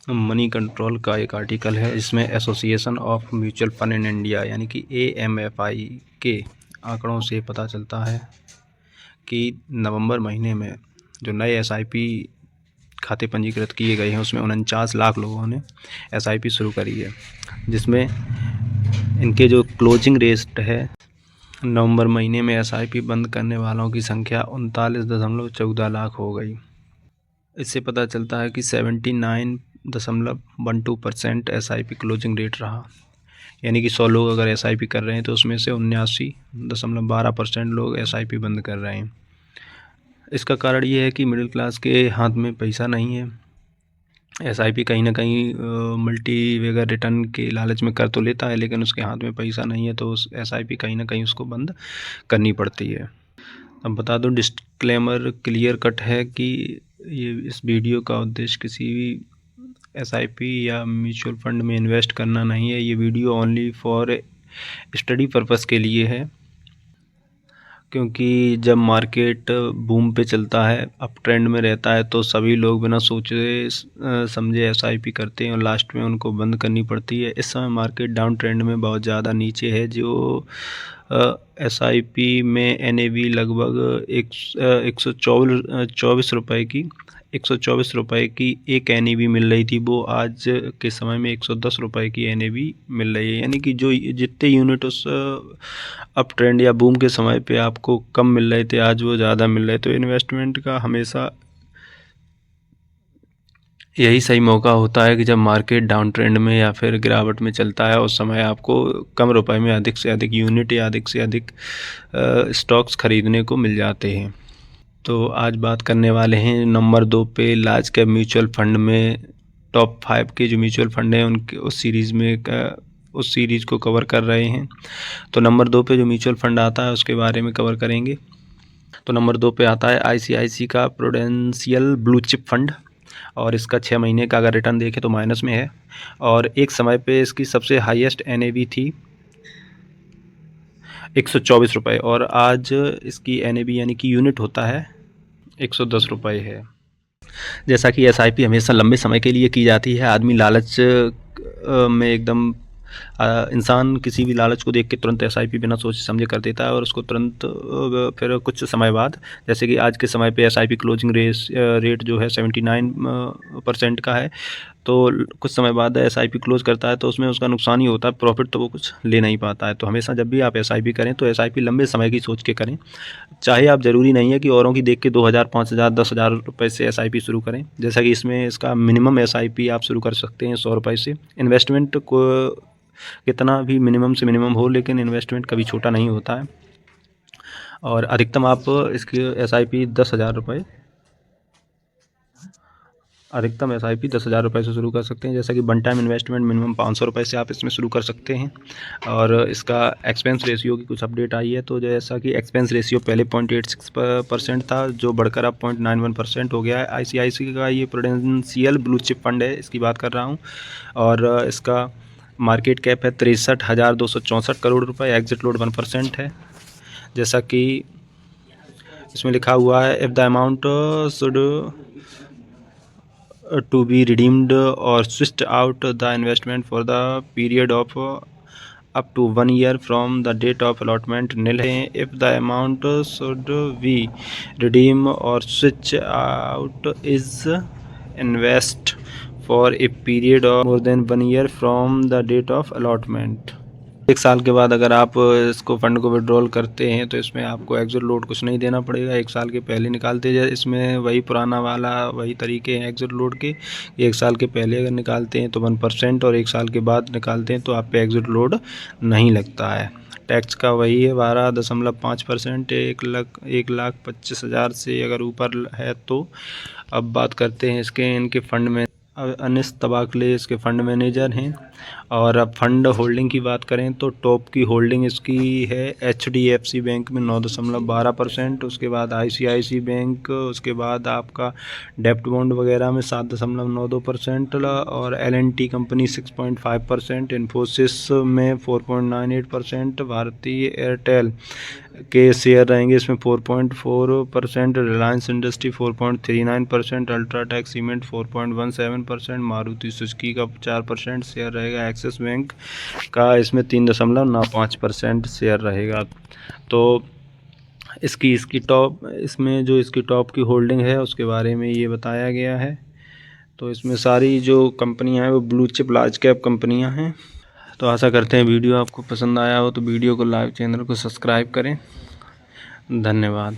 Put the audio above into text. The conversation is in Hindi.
मनी कंट्रोल का एक आर्टिकल है। इसमें association of mutual fund in India यानी कि AMFI के आंकड़ों से पता चलता है कि नवंबर महीने में जो नए SIP खाते पंजीकृत किए गए हैं उसमें 49 लाख लोगों ने SIP शुरू करी है, जिसमें इनके जो क्लोजिंग रेट है नवंबर महीने में SIP बंद करने वालों की संख्या 39.14 लाख हो गई। इससे पता चलता है कि 79.12% SIP क्लोजिंग रेट रहा, यानी कि 100 लोग अगर SIP कर रहे हैं तो उसमें से 79.12% लोग SIP बंद कर रहे हैं। इसका कारण ये है कि मिडिल क्लास के हाथ में पैसा नहीं है। SIP कहीं ना कहीं मल्टी वगैरह रिटर्न के लालच में कर तो लेता है, लेकिन उसके हाथ में पैसा नहीं है तो उस SIP कहीं ना कहीं उसको बंद करनी पड़ती है। अब बता दूं, डिस्क्लेमर क्लियर कट है कि ये इस वीडियो का उद्देश्य किसी भी SIP या म्यूचुअल फंड में इन्वेस्ट करना नहीं है। ये video only for study purpose के लिए है, क्योंकि जब मार्केट बूम पे चलता है, अप ट्रेंड में रहता है, तो सभी लोग बिना सोचे समझे SIP करते हैं और लास्ट में उनको बंद करनी पड़ती है। इस समय मार्केट डाउन ट्रेंड में बहुत ज़्यादा नीचे है। जो SIP में NAV लगभग 124 रुपये की एक NAV मिल रही थी, वो आज के समय में 110 रुपये की NAV मिल रही है। यानी कि जो जितने यूनिट उस अप ट्रेंड या बूम के समय पे आपको कम मिल रहे थे, आज वो ज़्यादा मिल रहे। तो इन्वेस्टमेंट का हमेशा यही सही मौका होता है कि जब मार्केट डाउन ट्रेंड में या फिर गिरावट में चलता है, उस समय आपको कम रुपए में अधिक से अधिक यूनिट या अधिक से अधिक स्टॉक्स खरीदने को मिल जाते हैं। तो आज बात करने वाले हैं नंबर 2 पे लार्ज कैप म्यूचुअल फंड में टॉप 5 के जो म्यूचुअल फंड हैं उनके उस सीरीज़ को कवर कर रहे हैं। तो नंबर 2 पे जो म्यूचुअल फंड आता है उसके बारे में कवर करेंगे। तो नंबर 2 पे आता है ICICI का प्रूडेंशियल ब्लू चिप फंड, और इसका 6 महीने का अगर रिटर्न देखें तो माइनस में है, और एक समय पे इसकी सबसे हाईएस्ट NAV थी 124 रुपये, और आज इसकी NAV यानी कि यूनिट होता है 110 रुपये है। जैसा कि SIP हमेशा लंबे समय के लिए की जाती है, आदमी लालच में एकदम इंसान किसी भी लालच को देख के तुरंत SIP बिना सोचे समझे कर देता है, और उसको तुरंत फिर कुछ समय बाद, जैसे कि आज के समय पे SIP क्लोजिंग रेट जो है 79% का है, तो कुछ समय बाद SIP क्लोज करता है तो उसमें उसका नुकसान ही होता है, प्रॉफिट तो वो कुछ ले नहीं पाता है। तो हमेशा जब भी आप SIP करें तो SIP लंबे समय की सोच के करें। चाहे आप ज़रूरी नहीं है कि औरों की देख के 2000, 5000, 10,000 रुपये से SIP शुरू करें। जैसा कि इसमें इसका मिनिमम SIP आप शुरू कर सकते हैं 100 रुपये से। इन्वेस्टमेंट को कितना भी मिनिमम से मिनिमम हो, लेकिन इन्वेस्टमेंट कभी छोटा नहीं होता है, और अधिकतम आप इसकी SIP 10,000 रुपये, अधिकतम SIP 10,000 रुपये से शुरू कर सकते हैं। जैसा कि वन टाइम इन्वेस्टमेंट मिनिमम 500 रुपये से आप इसमें शुरू कर सकते हैं। और इसका एक्सपेंस रेशियो की कुछ अपडेट आई है, तो जैसा कि एक्सपेंस रेशियो पहले 0.86% था, जो बढ़कर अब 0.91% हो गया है। ICICI का ये प्रूडेंशियल ब्लू चिप फंड है, इसकी बात कर रहा हूँ, और इसका मार्केट कैप है 63,264 करोड़ रुपये। एग्जिट लोड 1% है। जैसा कि इसमें लिखा हुआ है, if the amount should to be redeemed or switched out the investment for the period of up to 1 year from the date of allotment nil है। if the amount should be redeemed or switch out is invest for a period of more than 1 year from the date of allotment। 1 साल के बाद अगर आप इसको फंड को विड्रॉल करते हैं तो इसमें आपको एग्जिट लोड कुछ नहीं देना पड़ेगा। 1 साल के पहले निकालते जाए, इसमें वही पुराना वाला वही तरीके हैं एग्जिट लोड के। 1 साल के पहले अगर निकालते हैं तो 1%, और 1 साल के बाद निकालते हैं तो आप पे एग्जिट लोड नहीं लगता है। टैक्स का वही है 12.5%। 1,25,000 से अगर ऊपर है तो। अब बात करते हैं इनके फंड में। अनिस तबाकले इसके फंड मैनेजर हैं। और अब फंड होल्डिंग की बात करें तो टॉप की होल्डिंग इसकी है HDFC बैंक में 9.12%, उसके बाद ICICI बैंक, उसके बाद आपका डेप्ट बॉन्ड वगैरह में 7.92%, और L&T कंपनी 6.5%, इन्फोसिस में 4.98%, भारतीय एयरटेल के शेयर रहेंगे इसमें 4.4%, Reliance industry 4.39%, UltraTech cement 4.17%, Maruti Suzuki का 4% शेयर रहेगा, एक्सिस बैंक का इसमें 3.95% शेयर रहेगा। तो इसकी टॉप, इसमें जो इसकी टॉप की होल्डिंग है उसके बारे में ये बताया गया है। तो इसमें सारी जो कंपनियां हैं वो ब्लू चिप लार्ज कैप कंपनियां हैं। तो आशा करते हैं वीडियो आपको पसंद आया हो तो वीडियो को लाइक, चैनल को सब्सक्राइब करें। धन्यवाद।